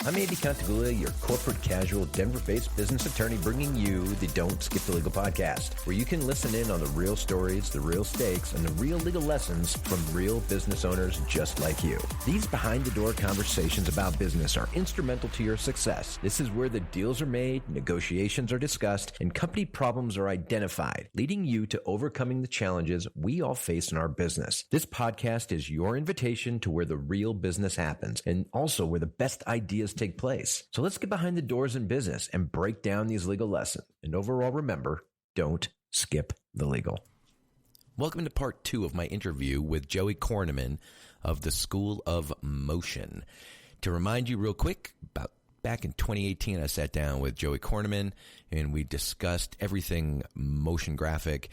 I'm Andy Contaguglia, your corporate casual Denver-based business attorney, bringing you the Don't Skip the Legal podcast, where you can listen in on the real stories, the real stakes, and the real legal lessons from real business owners just like you. These behind-the-door conversations about business are instrumental to your success. This is where the deals are made, negotiations are discussed, and company problems are identified, leading you to overcoming the challenges we all face in our business. This podcast is your invitation to where the real business happens, and also where the best ideas take place. So let's get behind the doors in business and break down these legal lessons. And overall, remember, don't skip the legal. Welcome to part 2 of my interview with Joey Korenman of the School of Motion. To remind you real quick, back in 2018, I sat down with Joey Korenman and we discussed everything motion graphic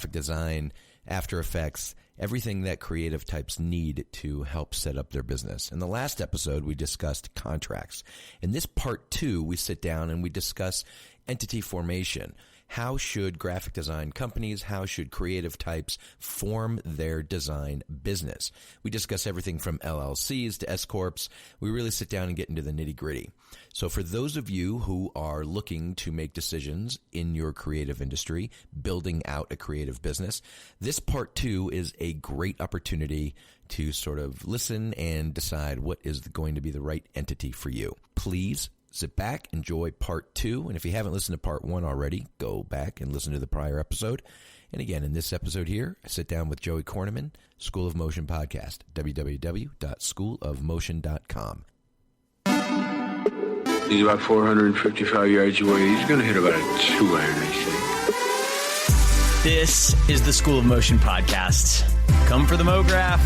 design, After Effects, everything that creative types need to help set up their business. In the last episode, we discussed contracts. In this part 2, we sit down and we discuss entity formation. How should graphic design companies, how should creative types form their design business? We discuss everything from LLCs to S-Corps. We really sit down and get into the nitty-gritty. So for those of you who are looking to make decisions in your creative industry, building out a creative business, this part 2 is a great opportunity to sort of listen and decide what is going to be the right entity for you. Please sit back, enjoy part 2, and if you haven't listened to part 1 already, go back and listen to the prior episode. And again, in this episode here, I sit down with Joey Korenman, School of Motion Podcast, www.schoolofmotion.com. He's about 455 yards away. He's going to hit about a 2-iron, I think. This is the School of Motion Podcast. Come for the MoGraph,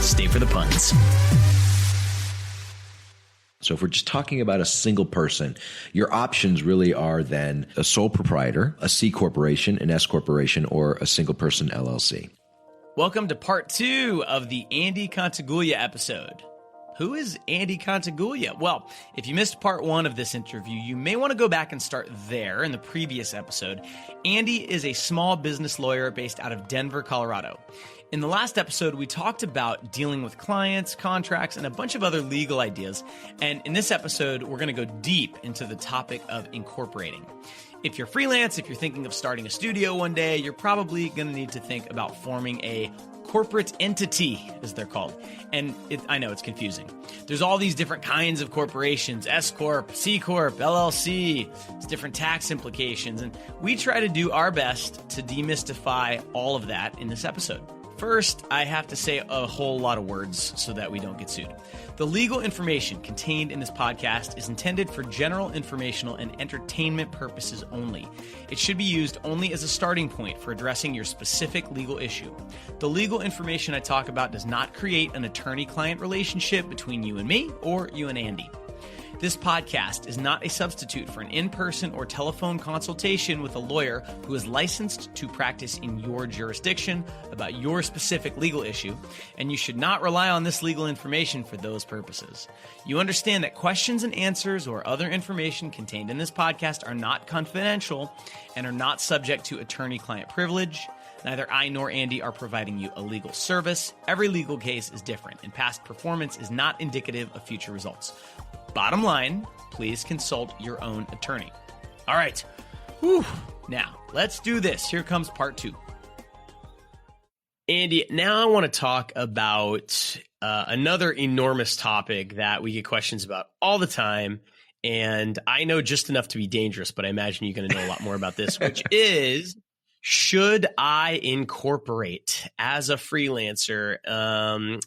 stay for the puns. So if we're just talking about a single person, your options really are then a sole proprietor, a C corporation, an S corporation, or a single person LLC. Welcome to part 2 of the Andy Contaguglia episode. Who is Andy Contaguglia? Well, if you missed part 1 of this interview, you may want to go back and start there in the previous episode. Andy is a small business lawyer based out of Denver, Colorado. In the last episode, we talked about dealing with clients, contracts, and a bunch of other legal ideas. And in this episode, we're going to go deep into the topic of incorporating. If you're freelance, if you're thinking of starting a studio one day, you're probably going to need to think about forming a corporate entity, as they're called. And I know it's confusing. There's all these different kinds of corporations, S-Corp, C-Corp, LLC, there's different tax implications. And we try to do our best to demystify all of that in this episode. First, I have to say a whole lot of words so that we don't get sued. The legal information contained in this podcast is intended for general informational and entertainment purposes only. It should be used only as a starting point for addressing your specific legal issue. The legal information I talk about does not create an attorney-client relationship between you and me or you and Andy. This podcast is not a substitute for an in-person or telephone consultation with a lawyer who is licensed to practice in your jurisdiction about your specific legal issue, and you should not rely on this legal information for those purposes. You understand that questions and answers or other information contained in this podcast are not confidential and are not subject to attorney-client privilege. Neither I nor Andy are providing you a legal service. Every legal case is different, and past performance is not indicative of future results. Bottom line, please consult your own attorney. All right. Whew. Now, let's do this. Here comes part 2. Andy, now I want to talk about another enormous topic that we get questions about all the time. And I know just enough to be dangerous, but I imagine you're going to know a lot more about this, which is, should I incorporate as a freelancer?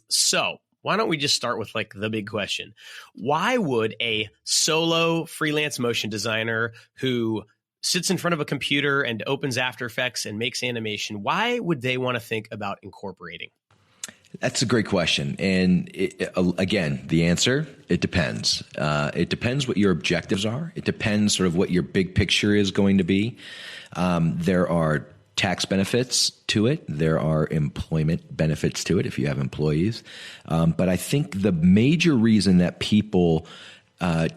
So why don't we just start with like the big question? Why would a solo freelance motion designer who sits in front of a computer and opens After Effects and makes animation, why would they want to think about incorporating? That's a great question. And again, the answer, it depends. It depends what your objectives are. It depends sort of what your big picture is going to be. There are tax benefits to it. There are employment benefits to it if you have employees. But I think the major reason that people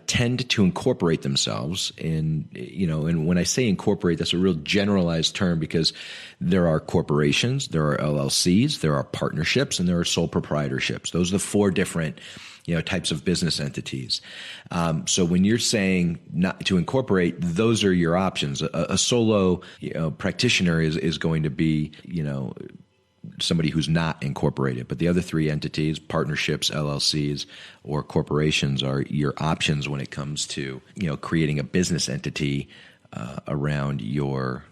tend to incorporate themselves in, and when I say incorporate, that's a real generalized term because there are corporations, there are LLCs, there are partnerships, and there are sole proprietorships. Those are the four different types of business entities. So when you're saying not to incorporate, those are your options. A solo practitioner is going to be, somebody who's not incorporated, but the other three entities, partnerships, LLCs, or corporations, are your options when it comes to creating a business entity around your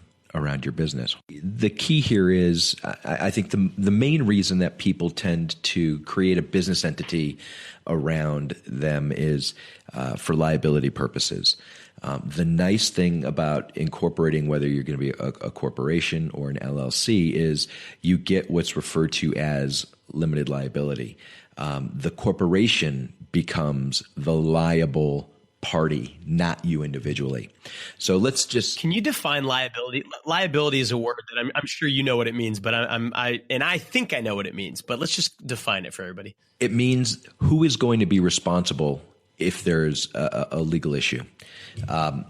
business. The key here is, I think the main reason that people tend to create a business entity around them is for liability purposes. The nice thing about incorporating, whether you're going to be a corporation or an LLC, is you get what's referred to as limited liability. The corporation becomes the liable party, not you individually. So let's just... Can you define liability? Liability is a word that I'm sure you know what it means, but I think I know what it means, but let's just define it for everybody. It means who is going to be responsible if there's a legal issue.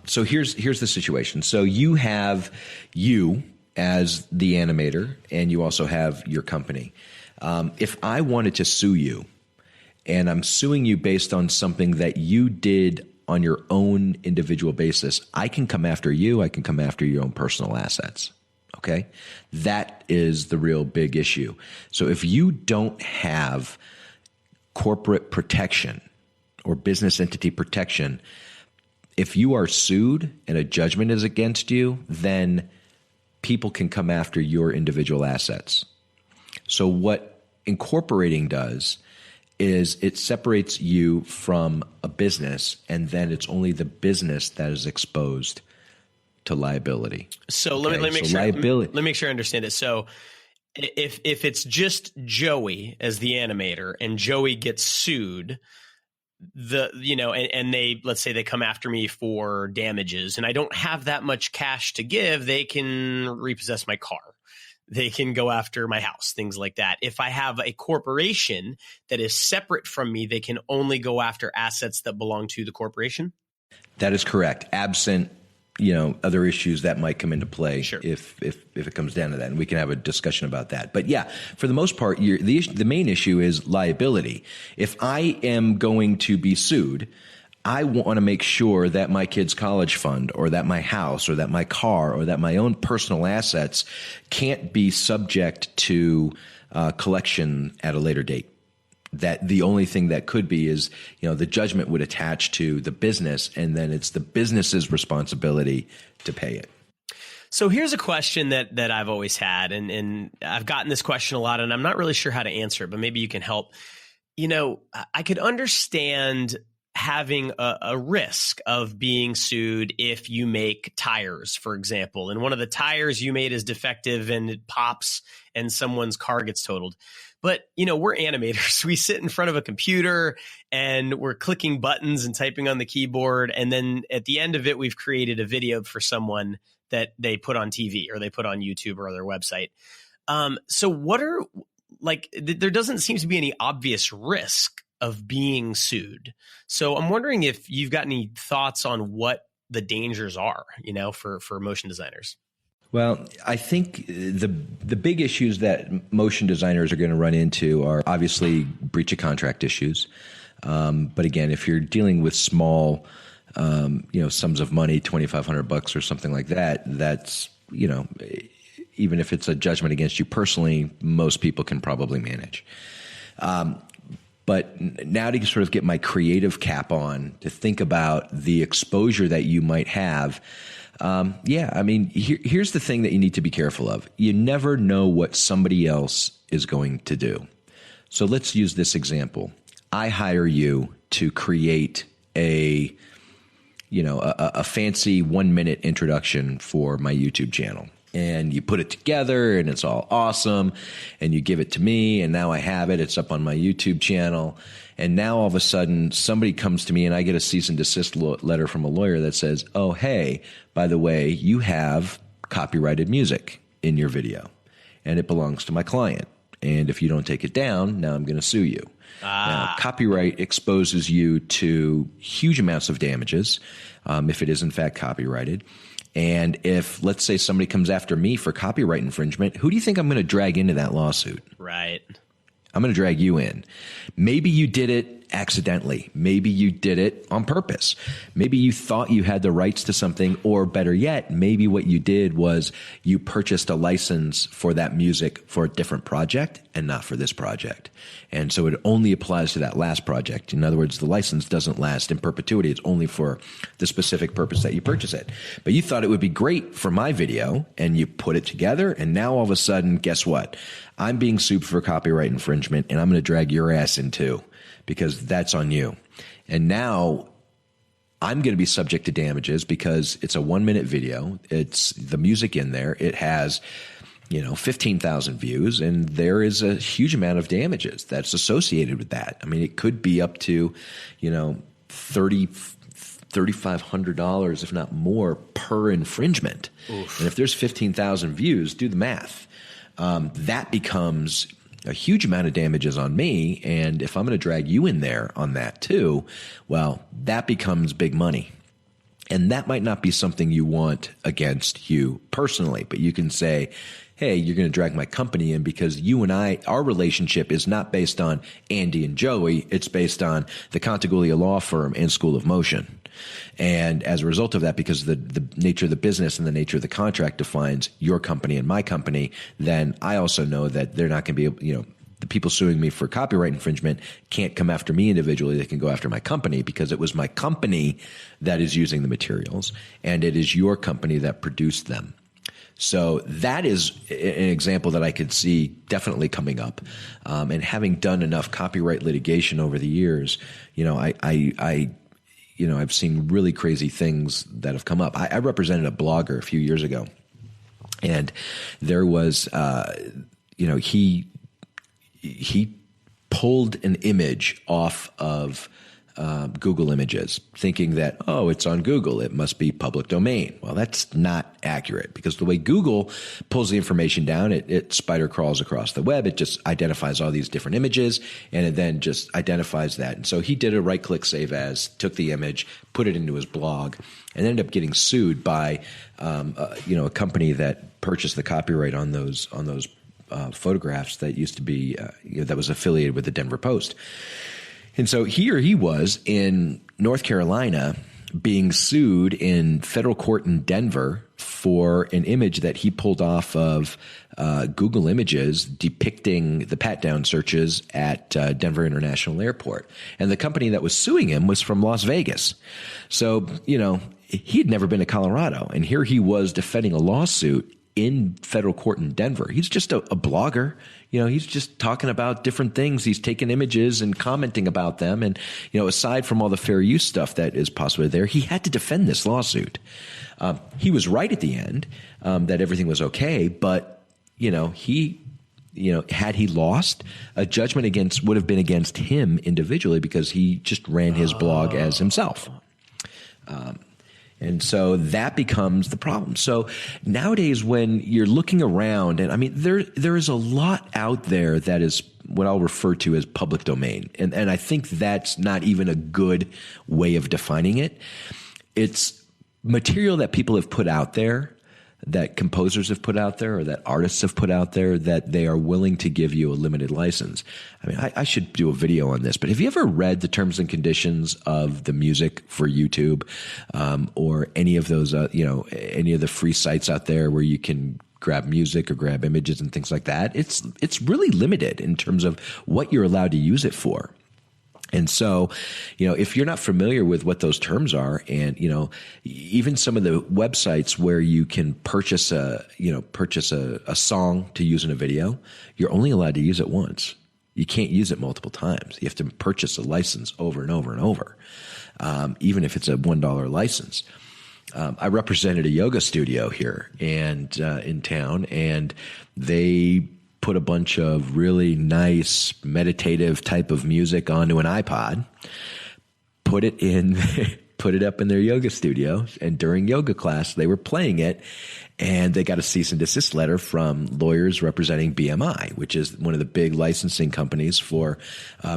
So here's the situation. So you have you as the animator, and you also have your company. If I wanted to sue you, and I'm suing you based on something that you did on your own individual basis, I can come after you. I can come after your own personal assets. Okay? That is the real big issue. So if you don't have corporate protection or business entity protection, if you are sued and a judgment is against you, then people can come after your individual assets. So what incorporating does is it separates you from a business, and then it's only the business that is exposed to liability. So let me make sure I understand it. So if it's just Joey as the animator and Joey gets sued, and they, let's say they come after me for damages and I don't have that much cash to give, they can repossess my car. They can go after my house, things like that. If I have a corporation that is separate from me, they can only go after assets that belong to the corporation? That is correct. Absent, other issues that might come into play. Sure. if it comes down to that. And we can have a discussion about that. But yeah, for the most part, the main issue is liability. If I am going to be sued, I want to make sure that my kid's college fund, or that my house, or that my car, or that my own personal assets can't be subject to collection at a later date. That the only thing that could be is, the judgment would attach to the business, and then it's the business's responsibility to pay it. So here's a question that I've always had, and I've gotten this question a lot, and I'm not really sure how to answer it, but maybe you can help. I could understand having a risk of being sued if you make tires, for example, and one of the tires you made is defective and it pops and someone's car gets totaled. But, we're animators. We sit in front of a computer and we're clicking buttons and typing on the keyboard. And then at the end of it, we've created a video for someone that they put on TV or they put on YouTube or their website. So there doesn't seem to be any obvious risk of being sued. So I'm wondering if you've got any thoughts on what the dangers are, for motion designers. Well, I think the big issues that motion designers are going to run into are obviously breach of contract issues. But again, if you're dealing with small, sums of money, $2,500 or something like that, that's, even if it's a judgment against you personally, most people can probably manage. But now to sort of get my creative cap on to think about the exposure that you might have. Here's the thing that you need to be careful of. You never know what somebody else is going to do. So let's use this example. I hire you to create a fancy 1-minute introduction for my YouTube channel. And you put it together and it's all awesome, and you give it to me, and now I have it. It's up on my YouTube channel. And now all of a sudden somebody comes to me and I get a cease and desist letter from a lawyer that says, oh, hey, by the way, you have copyrighted music in your video and it belongs to my client. And if you don't take it down, now I'm going to sue you. Now, copyright exposes you to huge amounts of damages if it is in fact copyrighted. And if, let's say, somebody comes after me for copyright infringement, who do you think I'm going to drag into that lawsuit? Right. I'm going to drag you in. Maybe you did it accidentally. Maybe you did it on purpose. Maybe you thought you had the rights to something, or better yet, maybe what you did was you purchased a license for that music for a different project and not for this project. And so it only applies to that last project. In other words, the license doesn't last in perpetuity. It's only for the specific purpose that you purchase it. But you thought it would be great for my video, and you put it together, and now all of a sudden, guess what? I'm being sued for copyright infringement, and I'm going to drag your ass in too, because that's on you. And now I'm going to be subject to damages because it's a 1-minute video. It's the music in there. It has, 15,000 views, and there is a huge amount of damages that's associated with that. I mean, it could be up to, $3,500, if not more, per infringement. Oof. And if there's 15,000 views, do the math. That becomes a huge amount of damages on me. And if I'm going to drag you in there on that too, well, that becomes big money. And that might not be something you want against you personally, but you can say, hey, you're going to drag my company in because you and I, our relationship is not based on Andy and Joey. It's based on the Contaguglia Law Firm and School of Motion. And as a result of that, because the nature of the business and the nature of the contract defines your company and my company, then I also know that they're not going to be able, the people suing me for copyright infringement can't come after me individually. They can go after my company because it was my company that is using the materials, and it is your company that produced them. So that is an example that I could see definitely coming up. And having done enough copyright litigation over the years, I've seen really crazy things that have come up. I represented a blogger a few years ago, and there was, he pulled an image off of Google Images, thinking that, it's on Google, it must be public domain. Well, that's not accurate, because the way Google pulls the information down, it spider crawls across the web. It just identifies all these different images, and it then just identifies that. And so he did a right-click save as, took the image, put it into his blog, and ended up getting sued by a company that purchased the copyright on those photographs that used to be that was affiliated with the Denver Post. And so here he was in North Carolina being sued in federal court in Denver for an image that he pulled off of Google Images depicting the pat-down searches at Denver International Airport. And the company that was suing him was from Las Vegas. So, he had never been to Colorado. And here he was defending a lawsuit in federal court in Denver. He's just a blogger. He's just talking about different things. He's taking images and commenting about them. And, aside from all the fair use stuff that is possibly there, he had to defend this lawsuit. He was right at the end that everything was okay. But, had he lost, a judgment would have been against him individually because he just ran his blog as himself. And so that becomes the problem. So nowadays, when you're looking around, and I mean, there is a lot out there that is what I'll refer to as public domain. And I think that's not even a good way of defining it. It's material that people have put out there, that composers have put out there, or that artists have put out there, that they are willing to give you a limited license. I mean, I should do a video on this, but have you ever read the terms and conditions of the music for YouTube, or any of those, any of the free sites out there where you can grab music or grab images and things like that? It's really limited in terms of what you're allowed to use it for. And so, if you're not familiar with what those terms are, and, even some of the websites where you can purchase a song to use in a video, you're only allowed to use it once. You can't use it multiple times. You have to purchase a license over and over and over, even if it's a $1 license. I represented a yoga studio here and in town, and they put a bunch of really nice meditative type of music onto an iPod, put it in put it up in their yoga studio, and during yoga class, they were playing it, and they got a cease and desist letter from lawyers representing BMI, which is one of the big licensing companies for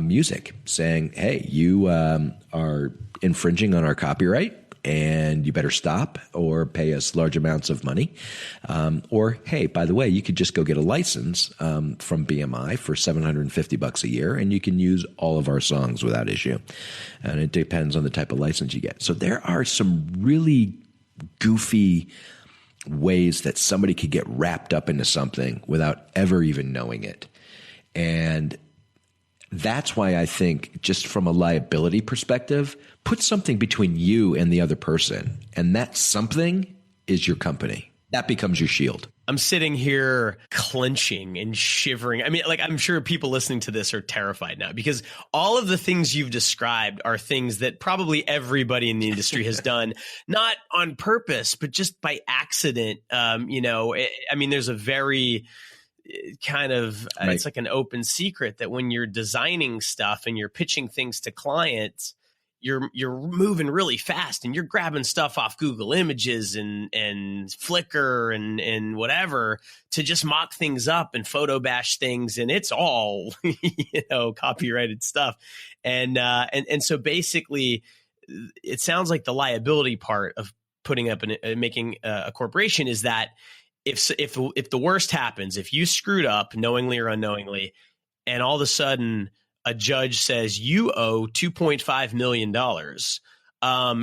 music, saying, hey, you are infringing on our copyright, and you better stop or pay us large amounts of money. Or, hey, by the way, you could just go get a license from BMI for $750 a year, and you can use all of our songs without issue. And it depends on the type of license you get. So there are some really goofy ways that somebody could get wrapped up into something without ever even knowing it. And that's why I think, just from a liability perspective, put something between you and the other person, and that something is your company. That becomes your shield. I'm sitting here clenching and shivering. I mean, like, I'm sure people listening to this are terrified now, because all of the things you've described are things that probably everybody in the industry has done, not on purpose, but just by accident. I mean, there's a very kind of, right. It's like an open secret that when you're designing stuff and you're pitching things to clients, you're moving really fast and you're grabbing stuff off Google Images and Flickr and whatever to just mock things up and photo bash things, and it's all copyrighted stuff. And so basically, it sounds like the liability part of putting up making a corporation is that if the worst happens, if you screwed up knowingly or unknowingly, and all of a sudden a judge says you owe $2.5 million,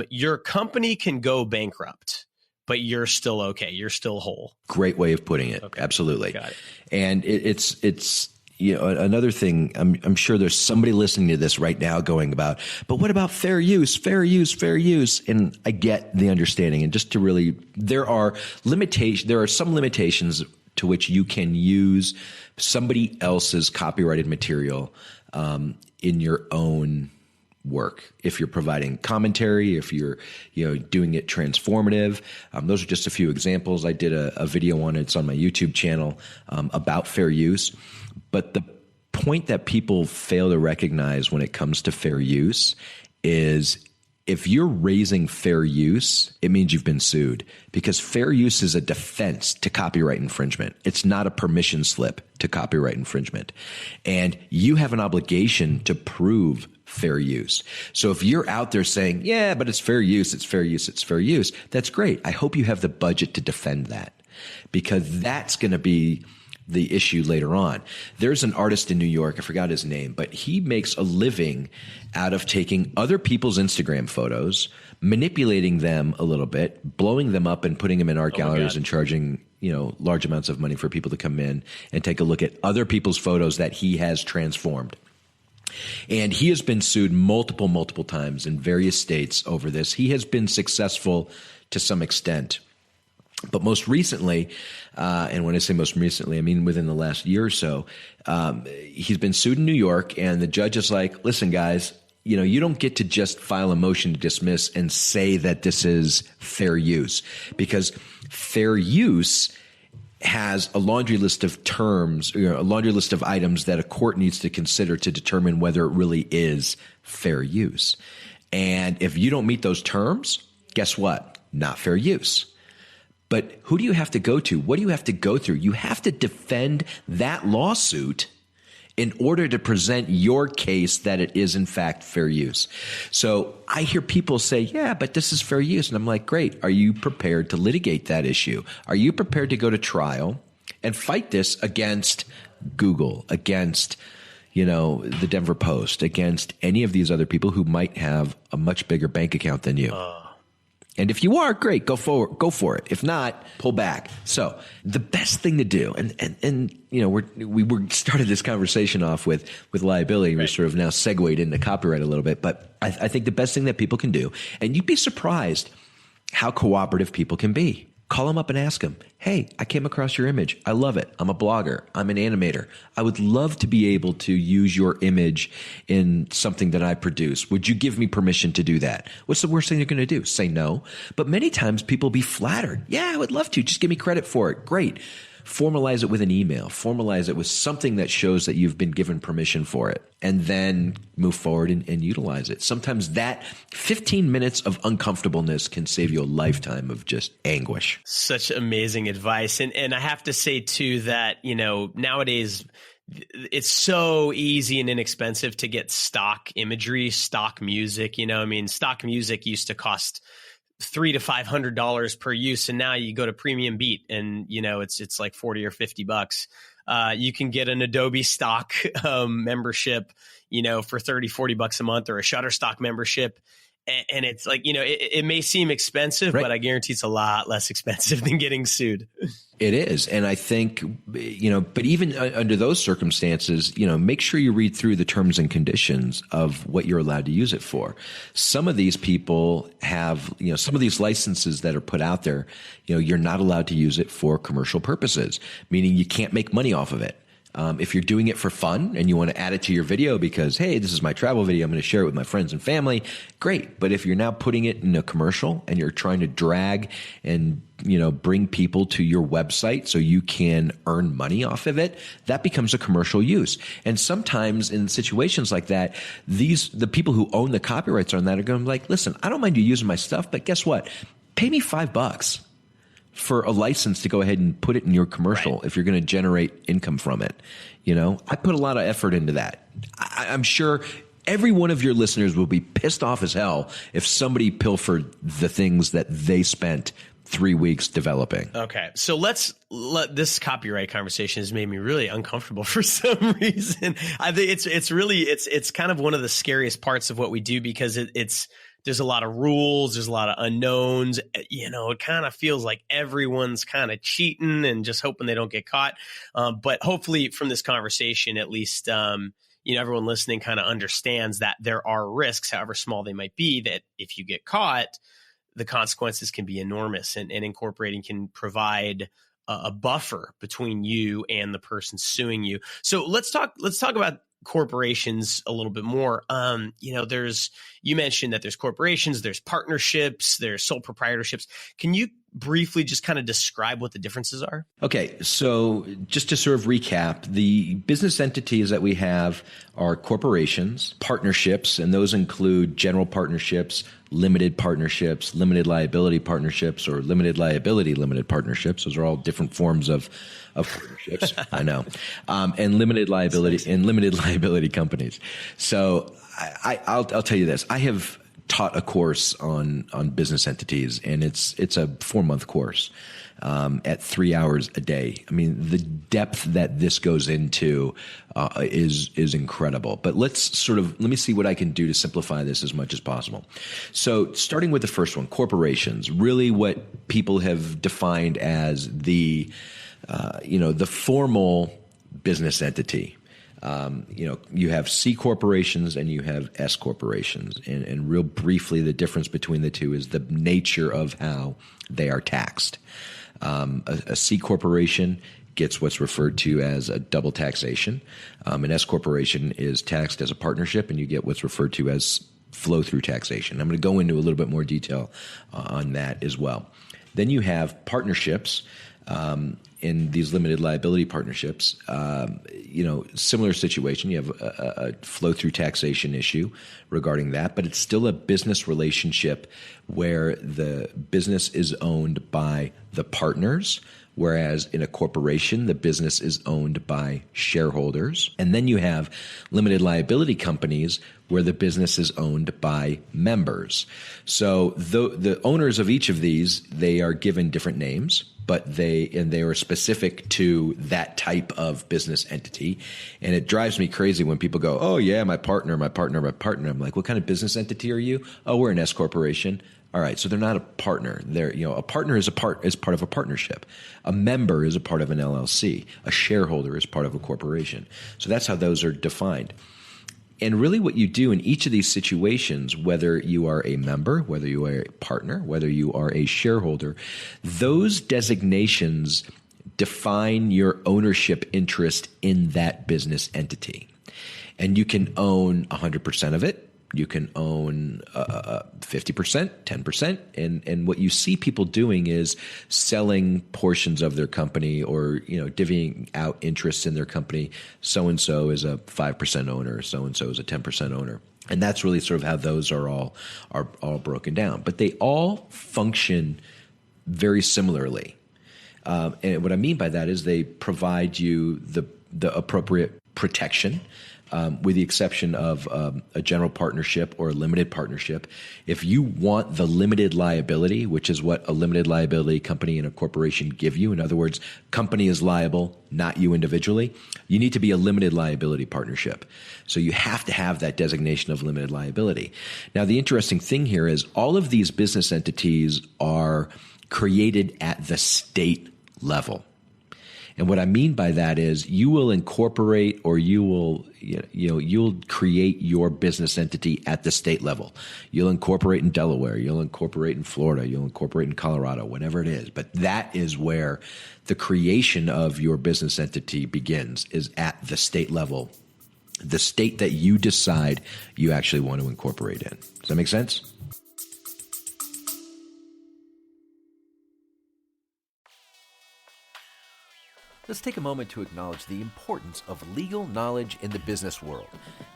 your company can go bankrupt, but you're still okay. You're still whole. Great way of putting it. Okay. Absolutely. Got it. And it's another thing. I'm sure there's somebody listening to this right now going about, but what about fair use? Fair use. And I get the understanding. And just to really, there are some limitations to which you can use somebody else's copyrighted material in your own work. If you're providing commentary, if you're doing it transformative, those are just a few examples. I did a video on it. It's on my YouTube channel about fair use. But the point that people fail to recognize when it comes to fair use is, if you're raising fair use, it means you've been sued, because fair use is a defense to copyright infringement. It's not a permission slip to copyright infringement. And you have an obligation to prove fair use. So if you're out there saying, yeah, but it's fair use, it's fair use, it's fair use, that's great. I hope you have the budget to defend that, because that's going to be the issue later on. There's an artist in New York, I forgot his name, but he makes a living out of taking other people's Instagram photos, manipulating them a little bit, blowing them up and putting them in art galleries and charging, large amounts of money for people to come in and take a look at other people's photos that he has transformed. And he has been sued multiple times in various states over this. He has been successful to some extent. But most recently, and when I say most recently, I mean within the last year or so, he's been sued in New York, and the judge is like, listen, guys, you don't get to just file a motion to dismiss and say that this is fair use, because fair use has a laundry list of terms, a laundry list of items that a court needs to consider to determine whether it really is fair use. And if you don't meet those terms, guess what? Not fair use. But who do you have to go to? What do you have to go through? You have to defend that lawsuit in order to present your case that it is in fact fair use. So I hear people say, yeah, but this is fair use. And I'm like, great. Are you prepared to litigate that issue? Are you prepared to go to trial and fight this against Google, against, the Denver Post, against any of these other people who might have a much bigger bank account than you? And if you are, great, go for it. If not, pull back. So the best thing to do, and we started this conversation off with liability. Right. We sort of now segued into copyright a little bit, but I think the best thing that people can do, and you'd be surprised how cooperative people can be. Call them up and ask them, hey, I came across your image. I love it. I'm a blogger. I'm an animator. I would love to be able to use your image in something that I produce. Would you give me permission to do that? What's the worst thing you're going to do? Say no. But many times people be flattered. Yeah, I would love to. Just give me credit for it. Great. formalize it with an email, formalize it with something that shows that you've been given permission for it, and then move forward and utilize it. Sometimes that 15 minutes of uncomfortableness can save you a lifetime of just anguish. Such amazing advice. And I have to say too that, nowadays it's so easy and inexpensive to get stock imagery, stock music. Stock music used to cost $300 to $500 per use, and now you go to Premium Beat, and it's like $40 or $50. You can get an Adobe stock membership, for $30-$40 a month, or a Shutterstock membership. And it's like, it may seem expensive, right, but I guarantee it's a lot less expensive than getting sued. It is. And I think, but even under those circumstances, make sure you read through the terms and conditions of what you're allowed to use it for. Some of these people have, some of these licenses that are put out there, you're not allowed to use it for commercial purposes, meaning you can't make money off of it. If you're doing it for fun and you want to add it to your video because, hey, this is my travel video, I'm going to share it with my friends and family, great. But if you're now putting it in a commercial and you're trying to drag and, bring people to your website so you can earn money off of it, that becomes a commercial use. And sometimes in situations like that, the people who own the copyrights on that are going to be like, listen, I don't mind you using my stuff, but guess what? Pay me $5 for a license to go ahead and put it in your commercial, right, if you're going to generate income from it. I put a lot of effort into that. I'm sure every one of your listeners will be pissed off as hell if somebody pilfered the things that they spent 3 weeks developing. Okay. So this copyright conversation has made me really uncomfortable for some reason. I think it's kind of one of the scariest parts of what we do, because there's a lot of rules. There's a lot of unknowns. It kind of feels like everyone's kind of cheating and just hoping they don't get caught. But hopefully from this conversation, at least, everyone listening kind of understands that there are risks, however small they might be, that if you get caught, the consequences can be enormous, and incorporating can provide a buffer between you and the person suing you. So let's talk about corporations a little bit more. You mentioned that there's corporations, there's partnerships, there's sole proprietorships. Can you briefly just kind of describe what the differences are? Okay. So just to sort of recap, the business entities that we have are corporations, partnerships, and those include general partnerships, limited partnerships, limited liability partnerships, or limited liability limited partnerships. Those are all different forms of partnerships. I know. And limited liability companies. So I'll tell you this. I have taught a course on business entities, and it's a 4-month course at 3 hours a day. I mean, the depth that this goes into is incredible. But let me see what I can do to simplify this as much as possible. So starting with the first one, corporations, really what people have defined as the formal business entity. You have C corporations and you have S corporations. And real briefly, the difference between the two is the nature of how they are taxed. A C corporation gets what's referred to as a double taxation. An S corporation is taxed as a partnership, and you get what's referred to as flow-through taxation. I'm going to go into a little bit more detail on that as well. Then you have partnerships. In these limited liability partnerships, similar situation. You have a flow-through taxation issue regarding that, but it's still a business relationship where the business is owned by the partners, whereas in a corporation, the business is owned by shareholders. And then you have limited liability companies where the business is owned by members. So the owners of each of these, they are given different names, but they are specific to that type of business entity. And it drives me crazy when people go, oh yeah, my partner. I'm like, what kind of business entity are you? Oh, we're an S corporation. All right. So they're not a partner. A partner is part of a partnership. A member is a part of an LLC. A shareholder is part of a corporation. So that's how those are defined. And really what you do in each of these situations, whether you are a member, whether you are a partner, whether you are a shareholder, those designations define your ownership interest in that business entity. And you can own 100% of it, You can own 50%, 10%. And what you see people doing is selling portions of their company or, divvying out interests in their company. So-and-so is a 5% owner. So-and-so is a 10% owner. And that's really sort of how those are all broken down. But they all function very similarly. And what I mean by that is they provide you the appropriate protection, with the exception of a general partnership or a limited partnership. If you want the limited liability, which is what a limited liability company and a corporation give you, in other words, company is liable, not you individually, you need to be a limited liability partnership. So you have to have that designation of limited liability. Now, the interesting thing here is all of these business entities are created at the state level. And what I mean by that is you will incorporate or you'll create your business entity at the state level. You'll incorporate in Delaware, you'll incorporate in Florida, you'll incorporate in Colorado, whatever it is. But that is where the creation of your business entity begins, is at the state level, the state that you decide you actually want to incorporate in. Does that make sense? Let's take a moment to acknowledge the importance of legal knowledge in the business world.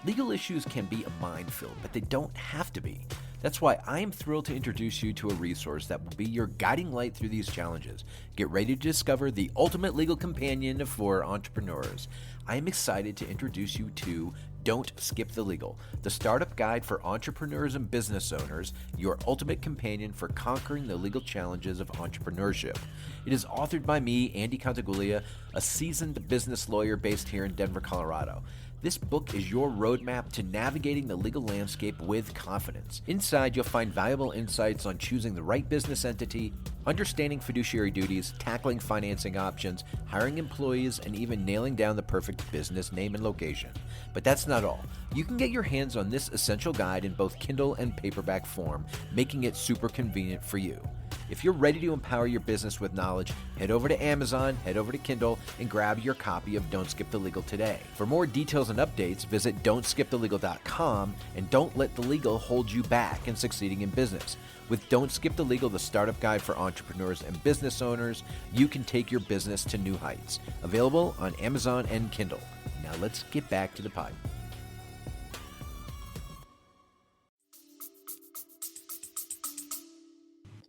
Legal issues can be a minefield, but they don't have to be. That's why I am thrilled to introduce you to a resource that will be your guiding light through these challenges. Get ready to discover the ultimate legal companion for entrepreneurs. I am excited to introduce you to Don't Skip the Legal, the startup guide for entrepreneurs and business owners, your ultimate companion for conquering the legal challenges of entrepreneurship. It is authored by me, Andy Contaguglia, a seasoned business lawyer based here in Denver, Colorado. This book is your roadmap to navigating the legal landscape with confidence. Inside, you'll find valuable insights on choosing the right business entity, understanding fiduciary duties, tackling financing options, hiring employees, and even nailing down the perfect business name and location. But that's not all. You can get your hands on this essential guide in both Kindle and paperback form, making it super convenient for you. If you're ready to empower your business with knowledge, head over to Amazon, head over to Kindle, and grab your copy of Don't Skip the Legal today. For more details and updates, visit don'tskipthelegal.com, and don't let the legal hold you back in succeeding in business. With Don't Skip the Legal, the startup guide for entrepreneurs and business owners, you can take your business to new heights. Available on Amazon and Kindle. Now let's get back to the pod.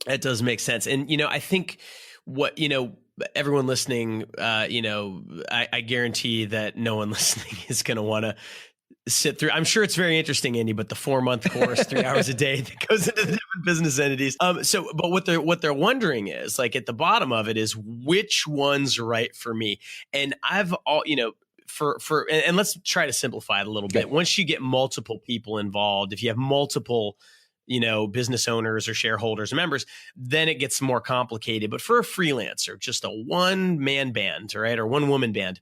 That does make sense. And, I think what, everyone listening, I guarantee that no one listening is going to want to sit through. I'm sure it's very interesting, Andy, but the 4-month course, 3 hours a day that goes into the different business entities. But what they're wondering is, like, at the bottom of it is which one's right for me. And I've and let's try to simplify it a little bit. Once you get multiple people involved, if you have multiple business owners or shareholders or members, then it gets more complicated. But for a freelancer, just a one-man band, right, or one-woman band,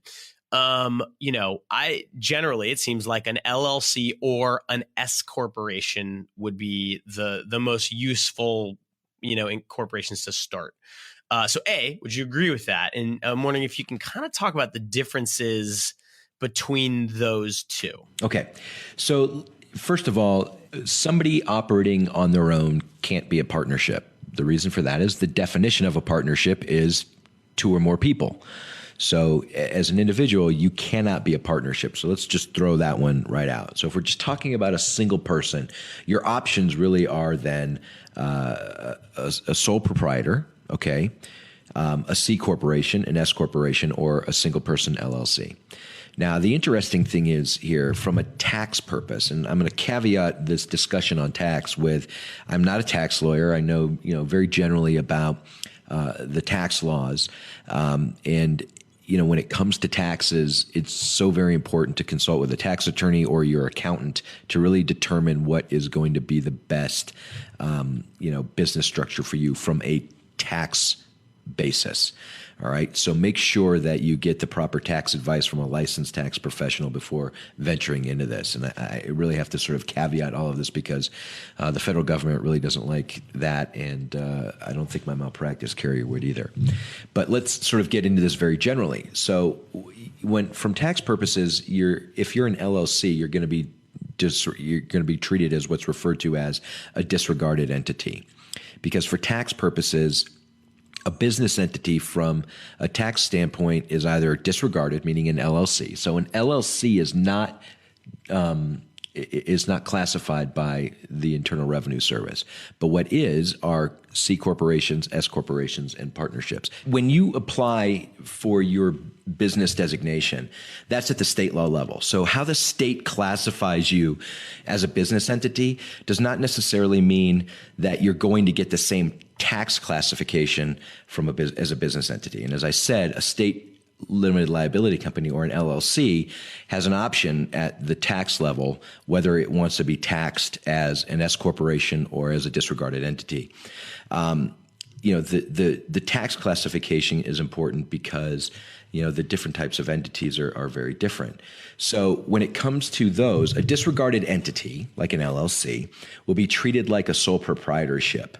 I generally, it seems like an LLC or an S corporation would be the most useful, corporations to start. So A, would you agree with that? And I'm wondering if you can kind of talk about the differences between those two. Okay. So first of all, somebody operating on their own can't be a partnership. The reason for that is the definition of a partnership is 2 or more people. So as an individual, you cannot be a partnership. So let's just throw that one right out. So if we're just talking about a single person, your options really are then a sole proprietor, okay, a C corporation, an S corporation, or a single person LLC. Now, the interesting thing is here from a tax purpose, and I'm going to caveat this discussion on tax with, I'm not a tax lawyer. I know, very generally about the tax laws. And, when it comes to taxes, it's so very important to consult with a tax attorney or your accountant to really determine what is going to be the best, business structure for you from a tax basis. All right. So make sure that you get the proper tax advice from a licensed tax professional before venturing into this. And I really have to sort of caveat all of this because the federal government really doesn't like that. And I don't think my malpractice carrier would either. But let's sort of get into this very generally. So from tax purposes, if you're an LLC, you're going to be you're going to be treated as what's referred to as a disregarded entity, because for tax purposes, a business entity from a tax standpoint is either disregarded, meaning an LLC. So an LLC is not classified by the Internal Revenue Service. But what are C corporations, S corporations, and partnerships. When you apply for your business designation, that's at the state law level. So how the state classifies you as a business entity does not necessarily mean that you're going to get the same tax classification as a business entity. And as I said, a state limited liability company or an LLC has an option at the tax level whether it wants to be taxed as an S corporation or as a disregarded entity. The tax classification is important because the different types of entities are very different. So when it comes to those, a disregarded entity like an LLC will be treated like a sole proprietorship.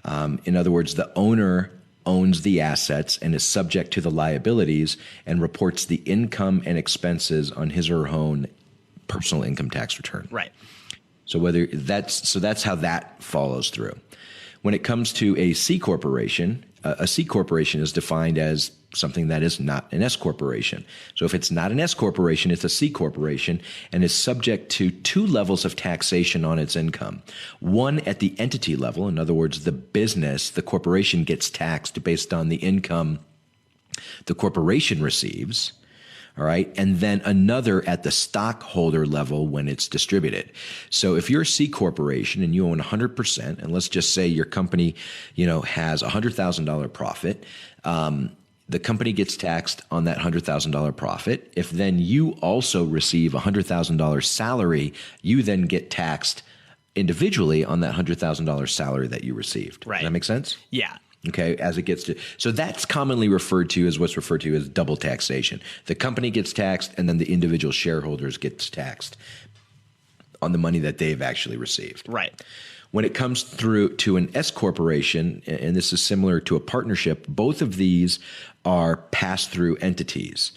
In other words, the owner owns the assets and is subject to the liabilities and reports the income and expenses on his or her own personal income tax return. Right. So that's how that follows through. When it comes to a C corporation, a C corporation is defined as something that is not an S corporation. So if it's not an S corporation, it's a C corporation and is subject to 2 levels of taxation on its income. One at the entity level, in other words, the corporation gets taxed based on the income the corporation receives. All right. And then another at the stockholder level when it's distributed. So if you're a C corporation and you own 100%, and let's just say your company, has $100,000 profit, the company gets taxed on that $100,000 profit. If then you also receive $100,000 salary, you then get taxed individually on that $100,000 salary that you received. Right. Does that make sense? Yeah. Okay, so that's commonly referred to as what's referred to as double taxation. The company gets taxed and then the individual shareholders gets taxed on the money that they've actually received. Right. When it comes through to an S corporation, and this is similar to a partnership, both of these are pass-through entities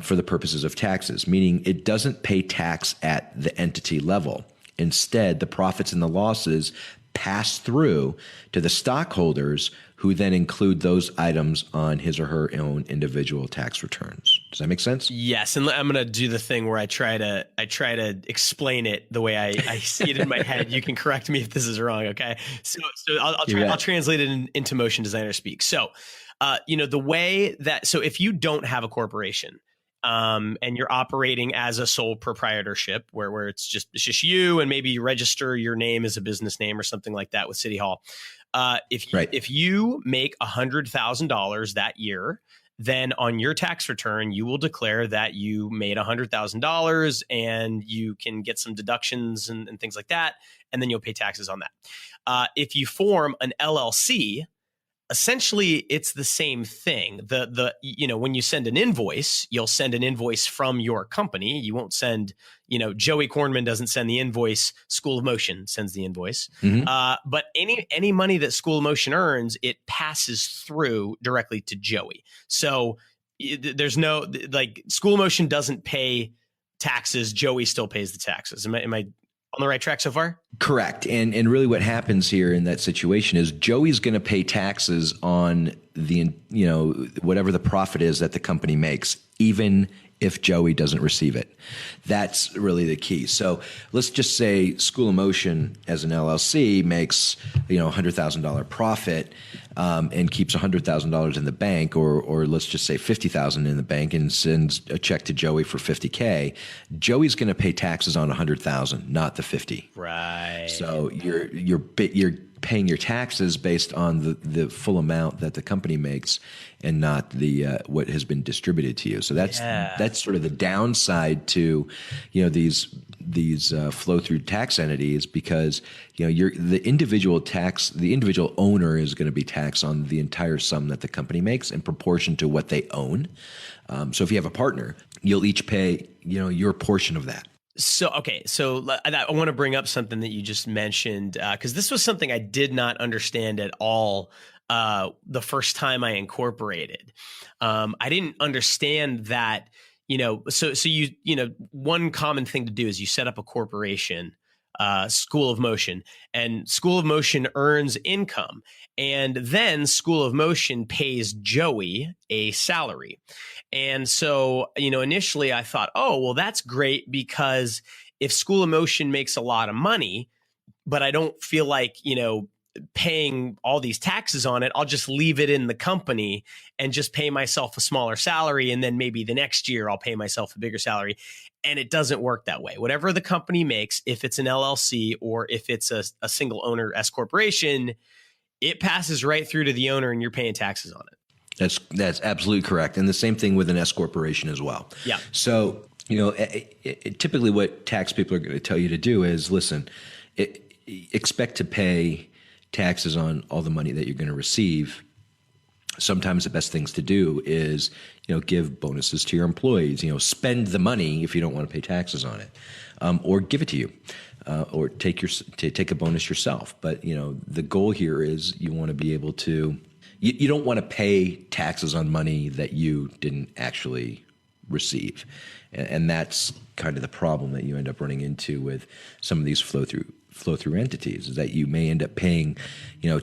for the purposes of taxes, meaning it doesn't pay tax at the entity level. Instead, the profits and the losses pass through to the stockholders, who then include those items on his or her own individual tax returns. Does that make sense? Yes, and I'm going to do the thing where I try to explain it the way I see it in my head. You can correct me if this is wrong. Okay, so I'll translate it into motion designer speak. So, the way that if you don't have a corporation, and you're operating as a sole proprietorship where it's just you, and maybe you register your name as a business name or something like that with City Hall. If you make $100,000 that year, then on your tax return, you will declare that you made $100,000 and you can get some deductions and things like that. And then you'll pay taxes on that. If you form an LLC, essentially, it's the same thing. When you send an invoice, you'll send an invoice from your company. You won't send, Joey Korenman doesn't send the invoice. School of Motion sends the invoice. Mm-hmm. But any money that School of Motion earns, it passes through directly to Joey. So there's no School of Motion doesn't pay taxes. Joey still pays the taxes. Am I on the right track so far? Correct. And really what happens here in that situation is Joey's going to pay taxes on the, whatever the profit is that the company makes, even if Joey doesn't receive it. That's really the key. So let's just say School of Motion as an LLC makes, $100,000 profit and keeps $100,000 in the bank, or let's just say $50,000 in the bank, and sends a check to Joey for $50K. Joey's going to pay taxes on $100,000, not the 50. Right. So you're paying your taxes based on the full amount that the company makes, and not the what has been distributed to you. So that's sort of the downside to these flow through tax entities, because the individual owner is going to be taxed on the entire sum that the company makes in proportion to what they own. So if you have a partner, you'll each pay your portion of that. So I want to bring up something that you just mentioned, because this was something I did not understand at all the first time I incorporated. I didn't understand that one common thing to do is you set up a corporation, School of Motion, and School of Motion earns income. And then School of Motion pays Joey a salary. And so, initially I thought, oh, well, that's great, because if School of Motion makes a lot of money, but I don't feel like, paying all these taxes on it, I'll just leave it in the company and just pay myself a smaller salary. And then maybe the next year I'll pay myself a bigger salary. And it doesn't work that way. Whatever the company makes, if it's an LLC or if it's a single owner S corporation, it passes right through to the owner and you're paying taxes on it. That's absolutely correct. And the same thing with an S corporation as well. Yeah. So, typically what tax people are going to tell you to do is, listen, expect to pay taxes on all the money that you're going to receive. Sometimes the best things to do is, give bonuses to your employees, spend the money if you don't want to pay taxes on it, or give it to you, or take a bonus yourself. But, the goal here is you want to be able to, you don't want to pay taxes on money that you didn't actually receive. And that's kind of the problem that you end up running into with some of these flow through entities, is that you may end up paying,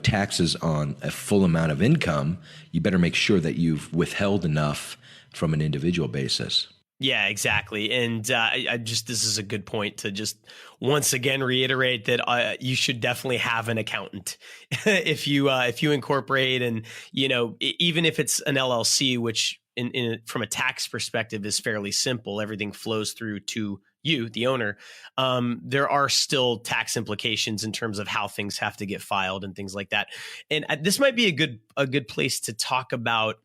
taxes on a full amount of income. You better make sure that you've withheld enough from an individual basis. Yeah, exactly. And this is a good point to just once again reiterate that you should definitely have an accountant if you incorporate, and even if it's an LLC, which from a tax perspective is fairly simple. Everything flows through to you, the owner. There are still tax implications in terms of how things have to get filed and things like that. And this might be a good place to talk about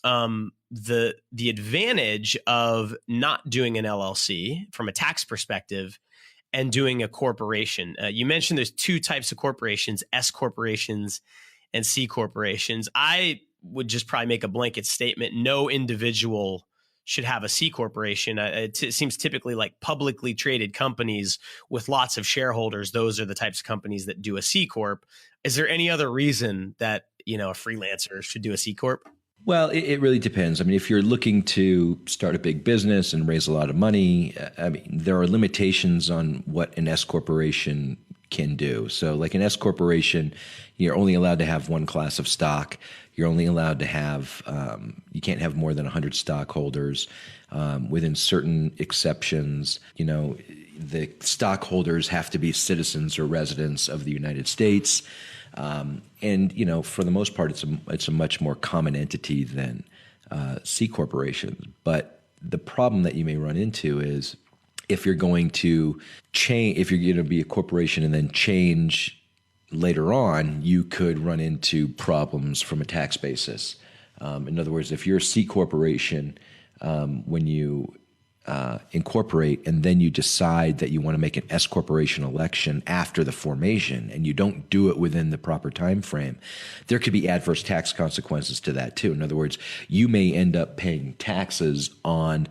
the advantage of not doing an LLC from a tax perspective and doing a corporation. You mentioned there's two types of corporations: S corporations and C corporations. I would just probably make a blanket statement: no individual should have a C corporation. It seems typically like publicly traded companies with lots of shareholders, those are the types of companies that do a C corp. Is there any other reason that, a freelancer should do a C corp? Well, it really depends. I mean, if you're looking to start a big business and raise a lot of money, there are limitations on what an S corporation can do. So like an S corporation, you're only allowed to have one class of stock. You're only allowed to have, you can't have more than 100 stockholders. Within certain exceptions, the stockholders have to be citizens or residents of the United States. And, for the most part, it's a much more common entity than C corporations. But the problem that you may run into is if you're going to change, if you're going to be a corporation and then change later on, you could run into problems from a tax basis. In other words, if you're a C corporation, when you incorporate and then you decide that you want to make an S corporation election after the formation and you don't do it within the proper time frame, there could be adverse tax consequences to that too. In other words, you may end up paying taxes on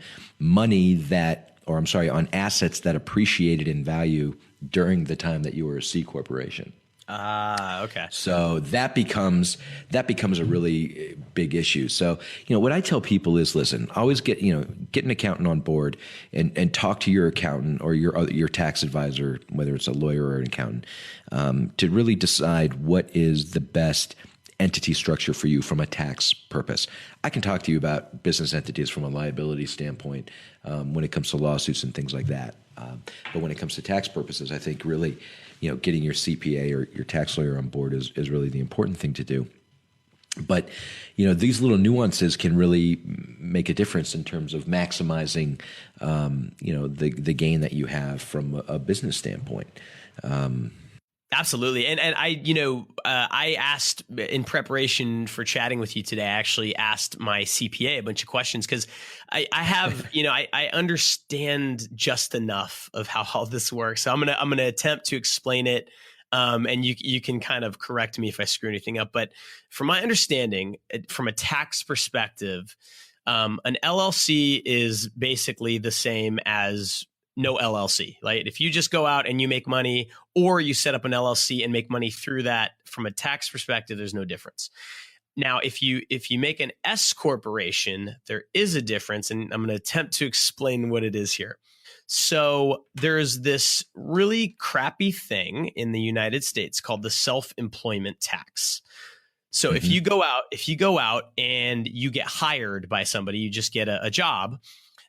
on assets that appreciated in value during the time that you were a C corporation. Okay. So that becomes a really big issue. So, what I tell people is, listen, always get an accountant on board and talk to your accountant or your tax advisor, whether it's a lawyer or an accountant, to really decide what is the best entity structure for you from a tax purpose. I can talk to you about business entities from a liability standpoint when it comes to lawsuits and things like that. But when it comes to tax purposes, I think really, getting your CPA or your tax lawyer on board is really the important thing to do. But, these little nuances can really make a difference in terms of maximizing, the gain that you have from a business standpoint. Absolutely. And I asked in preparation for chatting with you today, I actually asked my CPA a bunch of questions because I have, I understand just enough of how all this works. So I'm going to attempt to explain it. And you can kind of correct me if I screw anything up. But from my understanding, from a tax perspective, an LLC is basically the same as no LLC. Like if you just go out and you make money or you set up an LLC and make money through that, from a tax perspective, there's no difference. Now, if you make an S corporation, there is a difference, and I'm going to attempt to explain what it is here. So there's this really crappy thing in the United States called the self-employment tax. So if you go out and you get hired by somebody, you just get a job,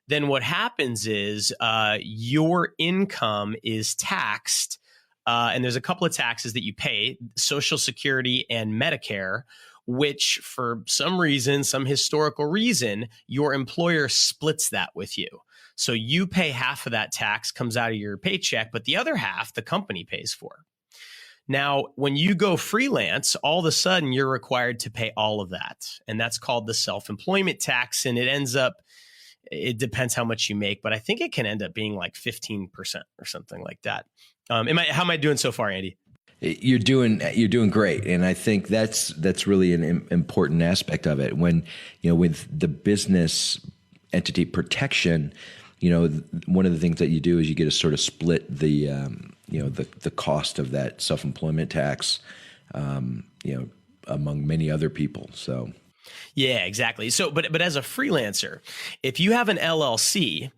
then what happens is your income is taxed. And there's a couple of taxes that you pay, Social Security and Medicare, which for some reason, some historical reason, your employer splits that with you. So you pay half of that tax, comes out of your paycheck, but the other half the company pays for. Now, when you go freelance, all of a sudden you're required to pay all of that. And that's called the self-employment tax. And it depends how much you make, but I think it can end up being like 15% or something like that. How am I doing so far, Andy? You're doing great, and I think that's really an important aspect of it. When with the business entity protection, one of the things that you do is you get to sort of split the the cost of that self-employment tax, among many other people. So. Yeah, exactly. So, but as a freelancer, if you have an LLC,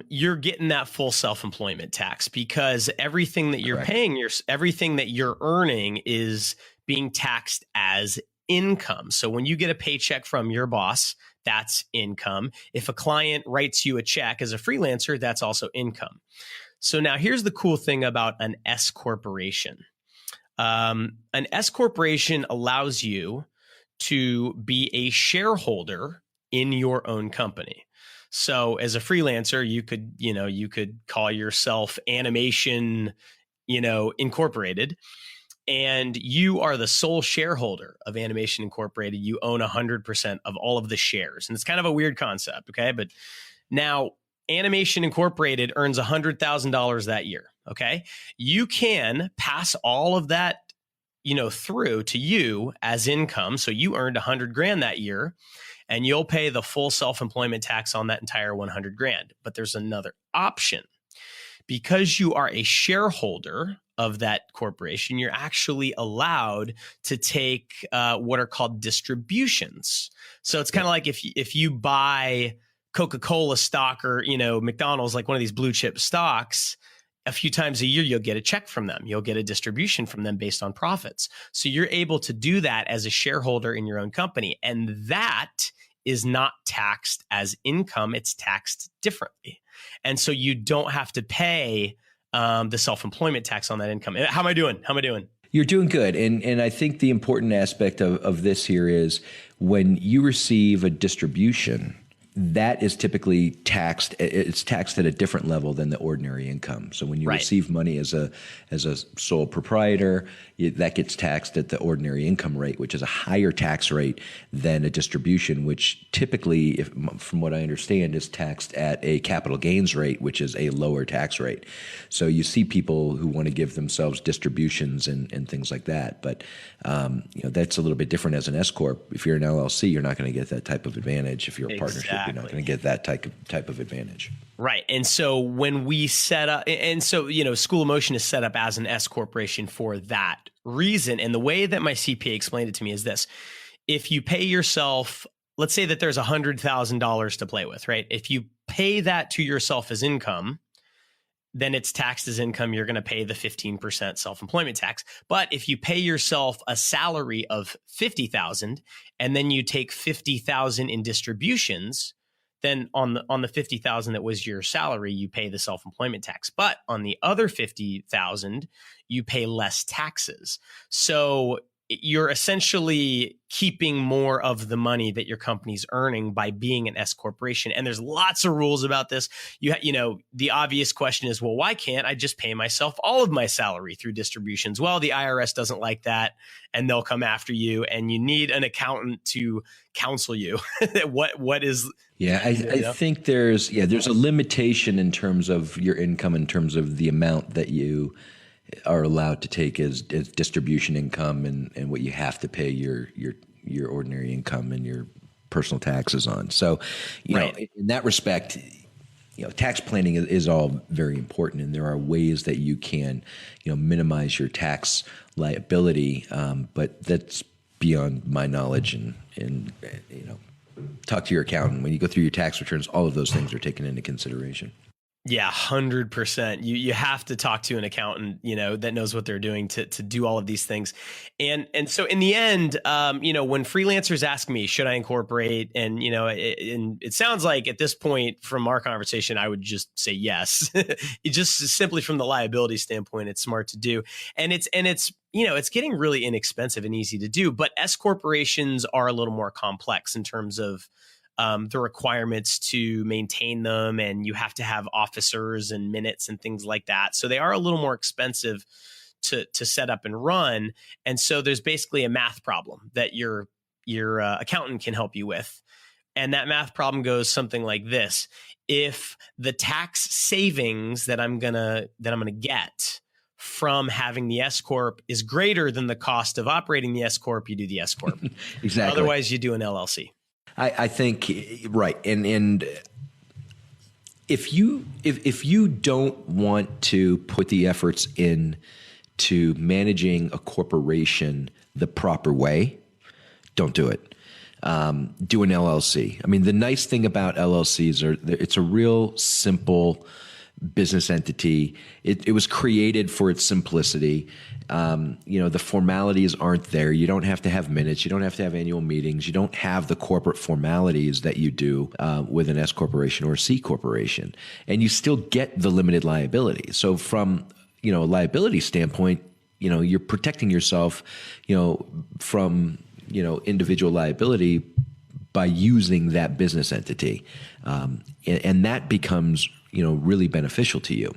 you're getting that full self-employment tax because everything that you're paying, everything that you're earning is being taxed as income. So when you get a paycheck from your boss, that's income. If a client writes you a check as a freelancer, that's also income. So now here's the cool thing about an S corporation. An S corporation allows you to be a shareholder in your own company. So as a freelancer, you could call yourself Animation, Incorporated, and you are the sole shareholder of Animation Incorporated. You own 100% of all of the shares. And it's kind of a weird concept. Okay. But now Animation Incorporated earns $100,000 that year. Okay. You can pass all of that, through to you as income. So you earned $100,000 that year, and you'll pay the full self-employment tax on that entire $100,000. But there's another option. Because you are a shareholder of that corporation, you're actually allowed to take what are called distributions. So it's kind of like if you buy Coca-Cola stock or, McDonald's, like one of these blue chip stocks, a few times a year, you'll get a check from them. You'll get a distribution from them based on profits. So you're able to do that as a shareholder in your own company. And that is not taxed as income. It's taxed differently. And so you don't have to pay the self-employment tax on that income. How am I doing? You're doing good. And I think the important aspect of this here is when you receive a distribution, that is typically taxed. It's taxed at a different level than the ordinary income. So when you receive money as a sole proprietor, that gets taxed at the ordinary income rate, which is a higher tax rate than a distribution, which typically, from what I understand, is taxed at a capital gains rate, which is a lower tax rate. So you see people who want to give themselves distributions and things like that. But that's a little bit different as an S corp. If you're an LLC, you're not going to get that type of advantage. If you're a partnership, you're not going to get that type of advantage. Right. And so when we set up, School of Motion is set up as an S corporation for that reason. And the way that my CPA explained it to me is this: if you pay yourself, let's say that there's $100,000 to play with, right? If you pay that to yourself as income, then it's taxed as income. You're going to pay the 15% self-employment tax. But if you pay yourself a salary of $50,000 and then you take $50,000 in distributions, then on the $50,000 that was your salary, you pay the self-employment tax. But on the other $50,000, you pay less taxes. So you're essentially keeping more of the money that your company's earning by being an S corporation. And there's lots of rules about this. The obvious question is, well, why can't I just pay myself all of my salary through distributions? Well, the IRS doesn't like that, and they'll come after you, and you need an accountant to counsel you. what is? Yeah, I think there's a limitation in terms of your income, in terms of the amount that you are allowed to take as distribution income and what you have to pay your ordinary income and your personal taxes on. So, in that respect, tax planning is all very important, and there are ways that you can, minimize your tax liability. But that's beyond my knowledge, and talk to your accountant when you go through your tax returns. All of those things are taken into consideration. Yeah, 100%. You have to talk to an accountant, that knows what they're doing to do all of these things. And so in the end, when freelancers ask me, should I incorporate? And, and it sounds like at this point from our conversation, I would just say yes. Just simply from the liability standpoint, it's smart to do. And it's it's getting really inexpensive and easy to do, but S corporations are a little more complex in terms of the requirements to maintain them, and you have to have officers and minutes and things like that. So they are a little more expensive to set up and run. And so there's basically a math problem that your accountant can help you with. And that math problem goes something like this. If the tax savings that I'm gonna get from having the S Corp is greater than the cost of operating the S Corp, you do the S Corp. Exactly. Otherwise, you do an LLC. I think right, and if you don't want to put the efforts in to managing a corporation the proper way, don't do it. Do an LLC. I mean, the nice thing about LLCs it's a real simple business entity. It was created for its simplicity. The formalities aren't there. You don't have to have minutes. You don't have to have annual meetings. You don't have the corporate formalities that you do with an S corporation or a C corporation, and you still get the limited liability. So from a liability standpoint, you're protecting yourself, from individual liability by using that business entity, and that becomes really beneficial to you.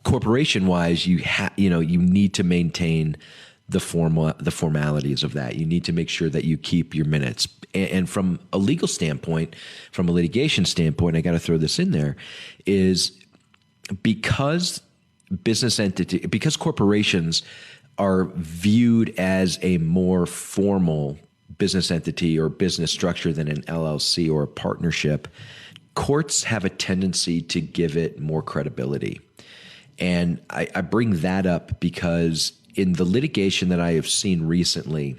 Corporation wise, you need to maintain the formalities of that. You need to make sure that you keep your minutes. And from a legal standpoint, from a litigation standpoint, I got to throw this in there, is because corporations are viewed as a more formal business entity or business structure than an LLC or a partnership, courts have a tendency to give it more credibility. And I bring that up because in the litigation that I have seen recently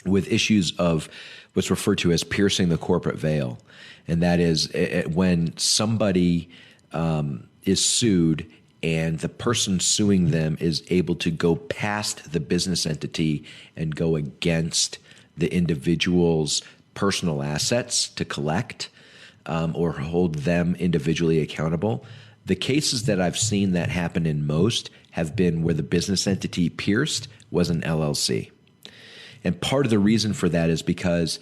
with issues of what's referred to as piercing the corporate veil, and that is when somebody is sued and the person suing them is able to go past the business entity and go against the individual's personal assets to collect or hold them individually accountable. The cases that I've seen that happen in most have been where the business entity pierced was an LLC. And part of the reason for that is because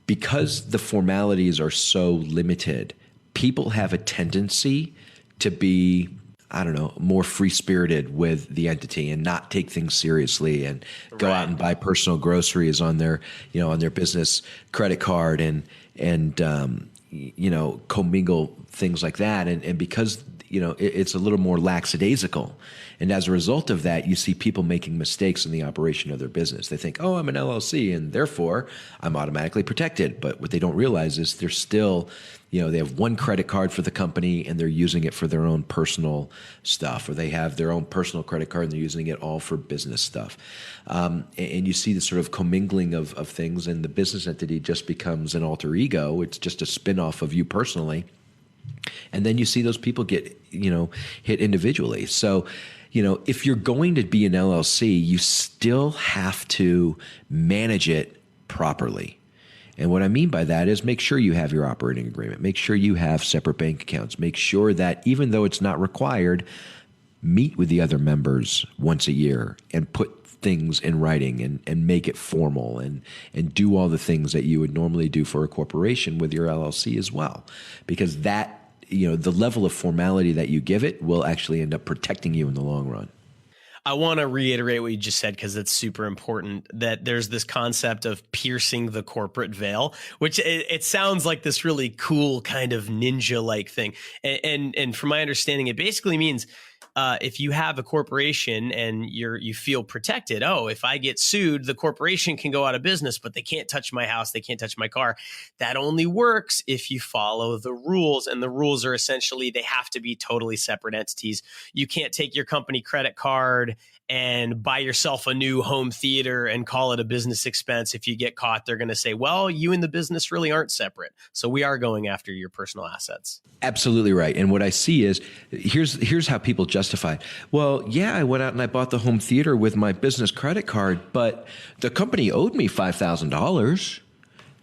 the formalities are so limited, people have a tendency to be, more free-spirited with the entity and not take things seriously and go out and buy personal groceries on their business credit card and commingle things like that. And because it's a little more lackadaisical. And as a result of that, you see people making mistakes in the operation of their business. They think, oh, I'm an LLC and therefore I'm automatically protected. But what they don't realize is they're still, they have one credit card for the company and they're using it for their own personal stuff, or they have their own personal credit card and they're using it all for business stuff. And you see the sort of commingling of things, and the business entity just becomes an alter ego. It's just a spin-off of you personally. And then you see those people get, hit individually. So, if you're going to be an LLC, you still have to manage it properly. And what I mean by that is make sure you have your operating agreement. Make sure you have separate bank accounts. Make sure that even though it's not required, meet with the other members once a year and put things in writing and make it formal and do all the things that you would normally do for a corporation with your LLC as well. Because that, the level of formality that you give it will actually end up protecting you in the long run. I want to reiterate what you just said because it's super important, that there's this concept of piercing the corporate veil, which it sounds like this really cool kind of ninja-like thing. And from my understanding, it basically means if you have a corporation and you feel protected, oh, if I get sued, the corporation can go out of business, but they can't touch my house, they can't touch my car. That only works if you follow the rules. And the rules are essentially they have to be totally separate entities. You can't take your company credit card and buy yourself a new home theater and call it a business expense. If you get caught, they're going to say, well, you and the business really aren't separate. So we are going after your personal assets. Absolutely right. And what I see is here's how people justify. Well, yeah, I went out and I bought the home theater with my business credit card, but the company owed me $5,000.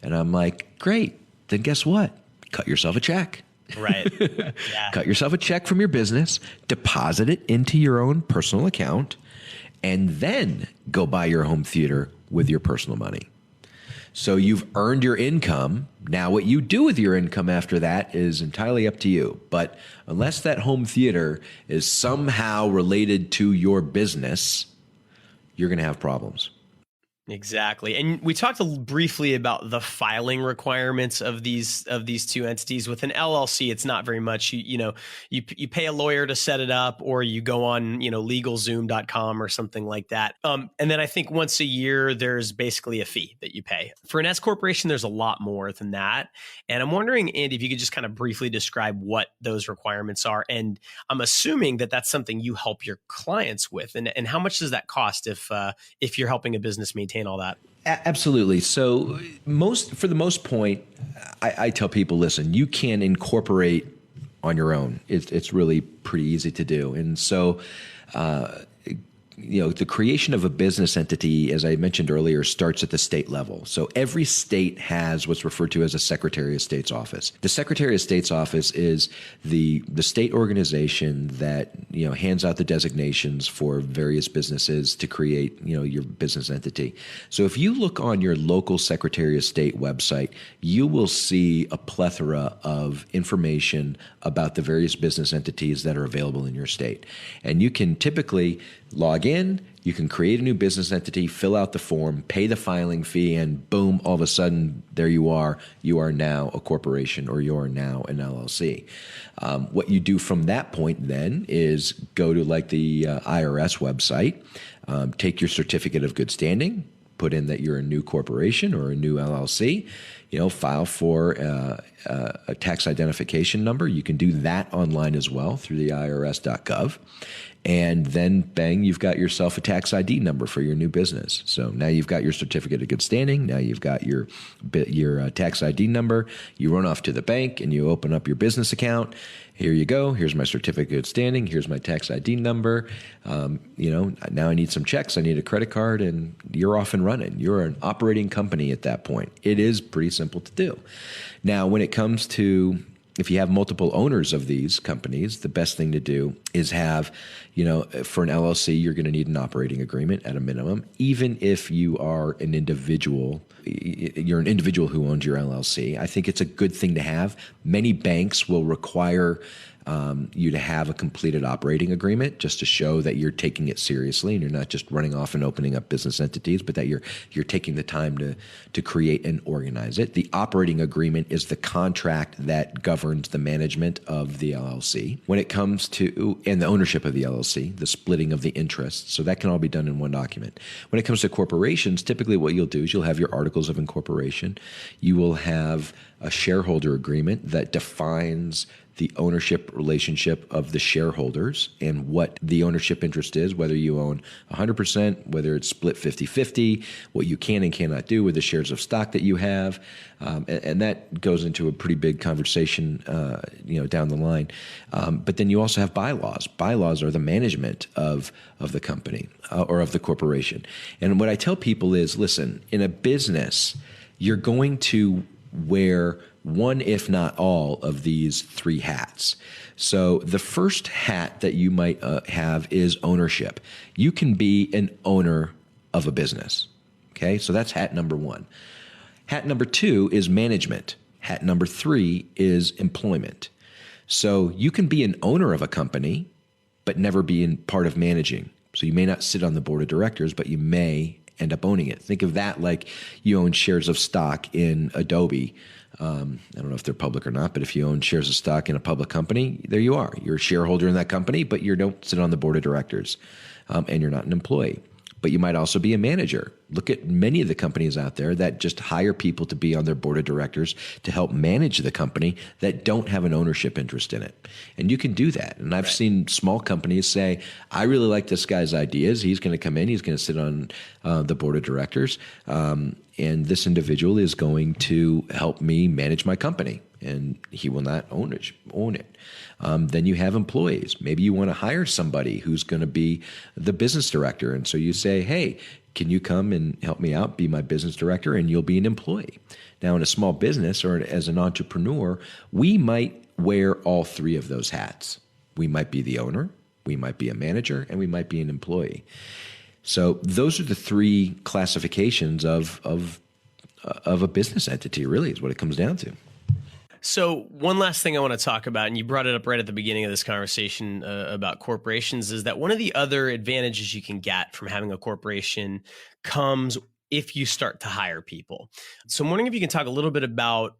And I'm like, great. Then guess what? Cut yourself a check. Right. Yeah. Cut yourself a check from your business, deposit it into your own personal account, and then go buy your home theater with your personal money. So you've earned your income. Now what you do with your income after that is entirely up to you. But unless that home theater is somehow related to your business, you're going to have problems. Exactly. And we talked briefly about the filing requirements of these two entities. With an LLC, it's not very much. You pay a lawyer to set it up, or you go on, LegalZoom.com or something like that. And then I think once a year, there's basically a fee that you pay. For an S corporation, there's a lot more than that. And I'm wondering, Andy, if you could just kind of briefly describe what those requirements are. And I'm assuming that that's something you help your clients with. And how much does that cost if you're helping a business maintain all that? Absolutely. So for the most point, I tell people, listen, you can incorporate on your own. It's really pretty easy to do. And so, the creation of a business entity, as I mentioned earlier, starts at the state level. So every state has what's referred to as a Secretary of State's office. The Secretary of State's office is the state organization that, hands out the designations for various businesses to create, your business entity. So if you look on your local Secretary of State website, you will see a plethora of information about the various business entities that are available in your state. And you can typically log in, you can create a new business entity, fill out the form, pay the filing fee, and boom, all of a sudden, there you are. You are now a corporation, or you are now an LLC. What you do from that point then is go to like the IRS website, take your certificate of good standing, put in that you're a new corporation or a new LLC, file for a tax identification number. You can do that online as well through the irs.gov. And then, bang, you've got yourself a tax ID number for your new business. So now you've got your certificate of good standing. Now you've got your tax ID number. You run off to the bank and you open up your business account. Here you go. Here's my certificate of good standing. Here's my tax ID number. Now I need some checks. I need a credit card, and you're off and running. You're an operating company at that point. It is pretty simple to do. Now, when it comes to if you have multiple owners of these companies, the best thing to do is have, for an LLC, you're going to need an operating agreement at a minimum. Even if you are an individual, you're an individual who owns your LLC, I think it's a good thing to have. Many banks will require you to have a completed operating agreement just to show that you're taking it seriously and you're not just running off and opening up business entities, but that you're taking the time to create and organize it. The operating agreement is the contract that governs the management of the LLC. When it comes to, and the ownership of the LLC, the splitting of the interests, so that can all be done in one document. When it comes to corporations, typically what you'll do is you'll have your articles of incorporation. You will have a shareholder agreement that defines the ownership relationship of the shareholders and what the ownership interest is, whether you own 100%, whether it's split 50-50, what you can and cannot do with the shares of stock that you have. And that goes into a pretty big conversation, down the line. But then you also have bylaws. Bylaws are the management of the company or of the corporation. And what I tell people is, listen, in a business, you're going to wear one, if not all, of these three hats. So the first hat that you might have is ownership. You can be an owner of a business. Okay, so that's hat number one. Hat number two is management. Hat number three is employment. So you can be an owner of a company, but never be in part of managing. So you may not sit on the board of directors, but you may end up owning it. Think of that like you own shares of stock in Adobe. I don't know if they're public or not, but if you own shares of stock in a public company, there you are. You're a shareholder in that company, but you don't sit on the board of directors, and you're not an employee. But you might also be a manager. Look at many of the companies out there that just hire people to be on their board of directors to help manage the company that don't have an ownership interest in it. And you can do that. And I've seen small companies say, I really like this guy's ideas. He's going to come in. He's going to sit on the board of directors. And this individual is going to help me manage my company. And he will not own it. Then you have employees. Maybe you want to hire somebody who's going to be the business director. And so you say, hey, can you come and help me out, be my business director, and you'll be an employee. Now, in a small business or as an entrepreneur, we might wear all three of those hats. We might be the owner, we might be a manager, and we might be an employee. So those are the three classifications of a business entity, really, is what it comes down to. So one last thing I want to talk about, and you brought it up right at the beginning of this conversation about corporations, is that one of the other advantages you can get from having a corporation comes if you start to hire people. So I'm wondering if you can talk a little bit about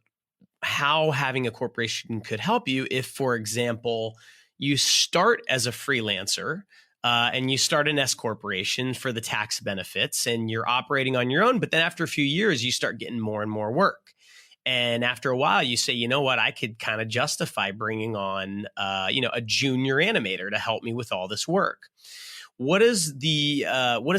how having a corporation could help you if, for example, you start as a freelancer and you start an S corporation for the tax benefits and you're operating on your own, but then after a few years, you start getting more and more work. And after a while, you say, you know what, I could kind of justify bringing on, a junior animator to help me with all this work. What is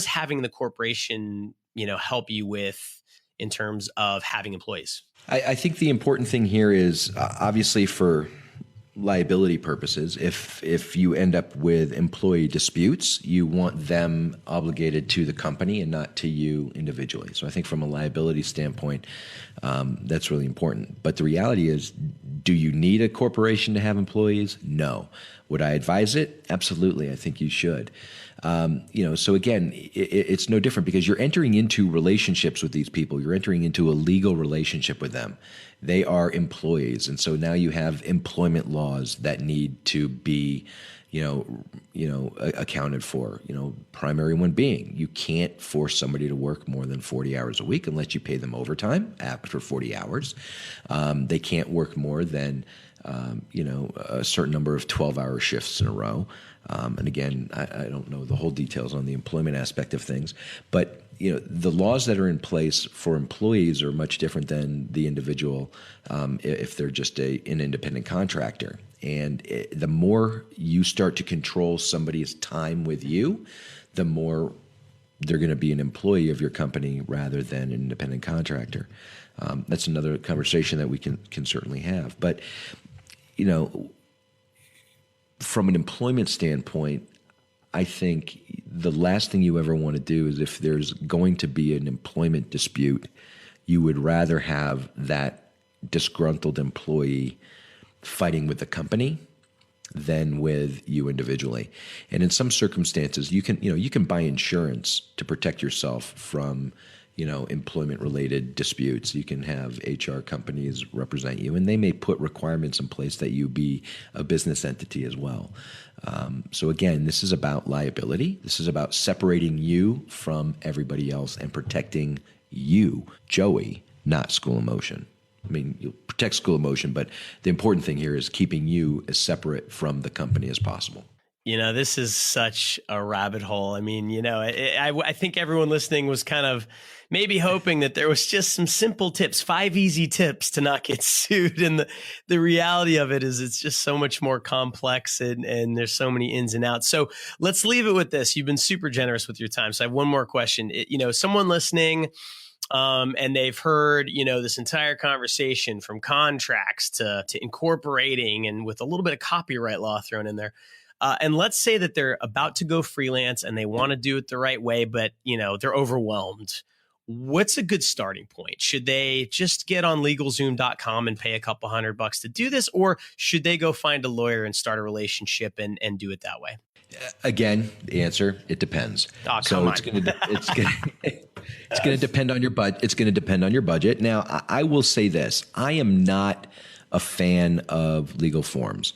having the corporation, help you with in terms of having employees? I think the important thing here is obviously for liability purposes, if you end up with employee disputes, you want them obligated to the company and not to you individually. So I think from a liability standpoint, that's really important. But the reality is, do you need a corporation to have employees? No. Would I advise it? Absolutely. I think you should. So again, it's no different because you're entering into relationships with these people. You're entering into a legal relationship with them. They are employees. And so now you have employment laws that need to be, accounted for, primary one being you can't force somebody to work more than 40 hours a week unless you pay them overtime after 40 hours. They can't work more than, a certain number of 12-hour shifts in a row. And again, I don't know the whole details on the employment aspect of things, but the laws that are in place for employees are much different than the individual if they're just an independent contractor. And the more you start to control somebody's time with you, the more they're going to be an employee of your company rather than an independent contractor. That's another conversation that we can certainly have. But, from an employment standpoint, I think the last thing you ever want to do is if there's going to be an employment dispute, you would rather have that disgruntled employee fighting with the company than with you individually. And in some circumstances, you can buy insurance to protect yourself from employment-related disputes. You can have HR companies represent you, and they may put requirements in place that you be a business entity as well. So again, this is about liability. This is about separating you from everybody else and protecting you, Joey, not School of Motion. I mean, you'll protect School of Motion, but the important thing here is keeping you as separate from the company as possible. This is such a rabbit hole. I mean, I think everyone listening was kind of maybe hoping that there was just some simple tips, 5 easy tips to not get sued. And the reality of it is it's just so much more complex and there's so many ins and outs. So let's leave it with this. You've been super generous with your time. So I have one more question. Someone listening and they've heard, this entire conversation from contracts to incorporating and with a little bit of copyright law thrown in there. And let's say that they're about to go freelance and they want to do it the right way, but they're overwhelmed. What's a good starting point? Should they just get on LegalZoom.com and pay a couple $100 to do this, or should they go find a lawyer and start a relationship and do it that way? Again, the answer, it depends. Oh, come on. It's going to depend on your budget. It's going to depend on your budget. Now, I will say this: I am not a fan of legal forms.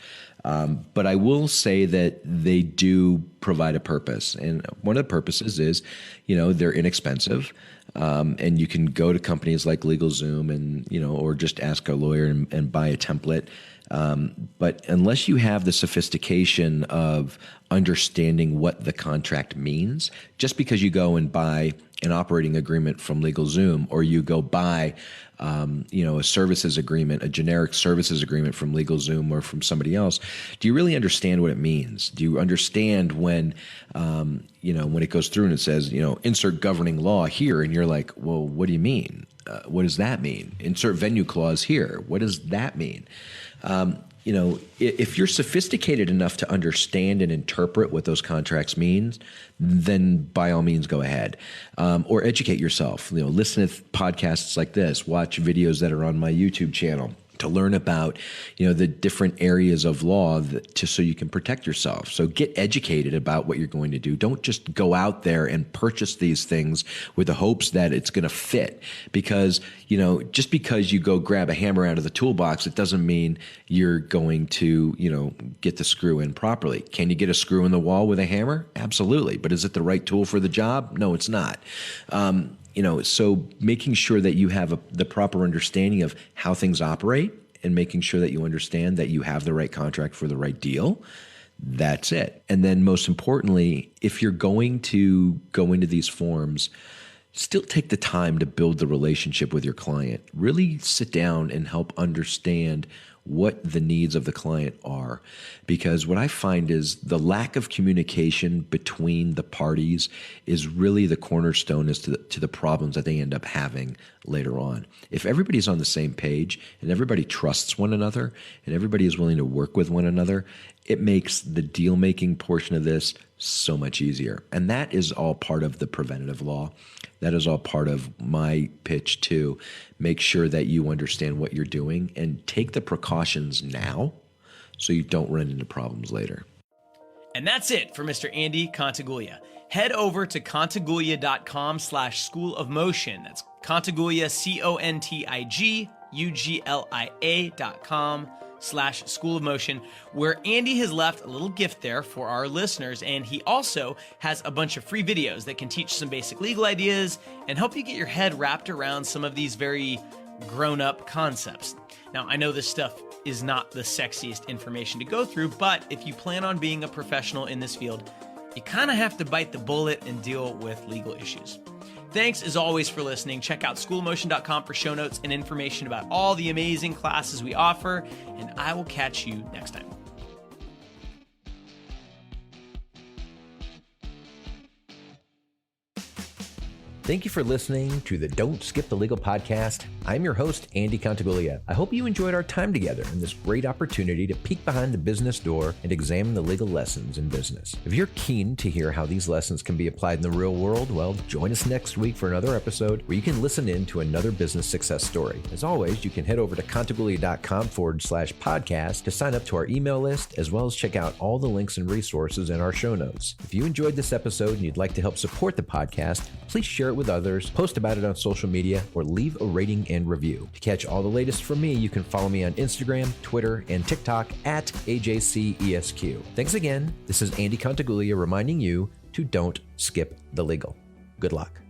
But I will say that they do provide a purpose. And one of the purposes is, they're inexpensive. And you can go to companies like LegalZoom and, or just ask a lawyer and buy a template. But unless you have the sophistication of understanding what the contract means, just because you go and buy an operating agreement from LegalZoom, or you go buy, a services agreement, a generic services agreement from LegalZoom or from somebody else, do you really understand what it means? Do you understand when it goes through and it says, insert governing law here, and you're like, well, what do you mean? What does that mean? Insert venue clause here. What does that mean? If you're sophisticated enough to understand and interpret what those contracts mean, then by all means go ahead, or educate yourself. Listen to podcasts like this, watch videos that are on my YouTube channel to learn about, the different areas of law so you can protect yourself. So get educated about what you're going to do. Don't just go out there and purchase these things with the hopes that it's going to fit, because, just because you go grab a hammer out of the toolbox, it doesn't mean you're going to, get the screw in properly. Can you get a screw in the wall with a hammer? Absolutely. But is it the right tool for the job? No, it's not. So making sure that you have the proper understanding of how things operate and making sure that you understand that you have the right contract for the right deal, that's it. And then most importantly, if you're going to go into these forms, still take the time to build the relationship with your client. Really sit down and help understand what the needs of the client are. Because what I find is the lack of communication between the parties is really the cornerstone as to the problems that they end up having later on. If everybody's on the same page and everybody trusts one another and everybody is willing to work with one another, it makes the deal-making portion of this so much easier. And that is all part of the preventative law. That is all part of my pitch to make sure that you understand what you're doing and take the precautions now so you don't run into problems later. And that's it for Mr. Andy Contiguglia. Head over to contiguglia.com/School of Motion. That's Contiguglia, CONTIGULIA.com/School of Motion, where Andy has left a little gift there for our listeners. And he also has a bunch of free videos that can teach some basic legal ideas and help you get your head wrapped around some of these very grown-up concepts. Now, I know this stuff is not the sexiest information to go through, but if you plan on being a professional in this field, you kind of have to bite the bullet and deal with legal issues. Thanks as always for listening. Check out schoolmotion.com for show notes and information about all the amazing classes we offer, and I will catch you next time. Thank you for listening to the Don't Skip the Legal podcast. I'm your host, Andy Contiguglia. I hope you enjoyed our time together and this great opportunity to peek behind the business door and examine the legal lessons in business. If you're keen to hear how these lessons can be applied in the real world, well, join us next week for another episode where you can listen in to another business success story. As always, you can head over to contiguglia.com/podcast to sign up to our email list, as well as check out all the links and resources in our show notes. If you enjoyed this episode and you'd like to help support the podcast, please share it with others, post about it on social media, or leave a rating and review. To catch all the latest from me, you can follow me on Instagram, Twitter, and TikTok at AJCESQ. Thanks again. This is Andy Contiguglia reminding you to don't skip the legal. Good luck.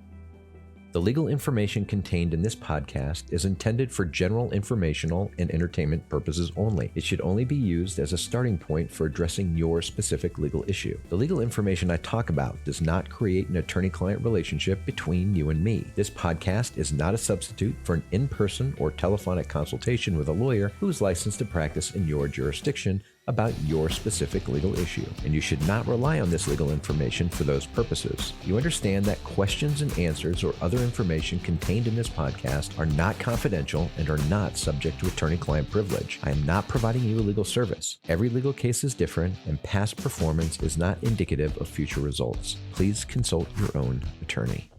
The legal information contained in this podcast is intended for general informational and entertainment purposes only. It should only be used as a starting point for addressing your specific legal issue. The legal information I talk about does not create an attorney-client relationship between you and me. This podcast is not a substitute for an in-person or telephonic consultation with a lawyer who is licensed to practice in your jurisdiction about your specific legal issue, and you should not rely on this legal information for those purposes. You understand that questions and answers or other information contained in this podcast are not confidential and are not subject to attorney-client privilege. I am not providing you a legal service. Every legal case is different, and past performance is not indicative of future results. Please consult your own attorney.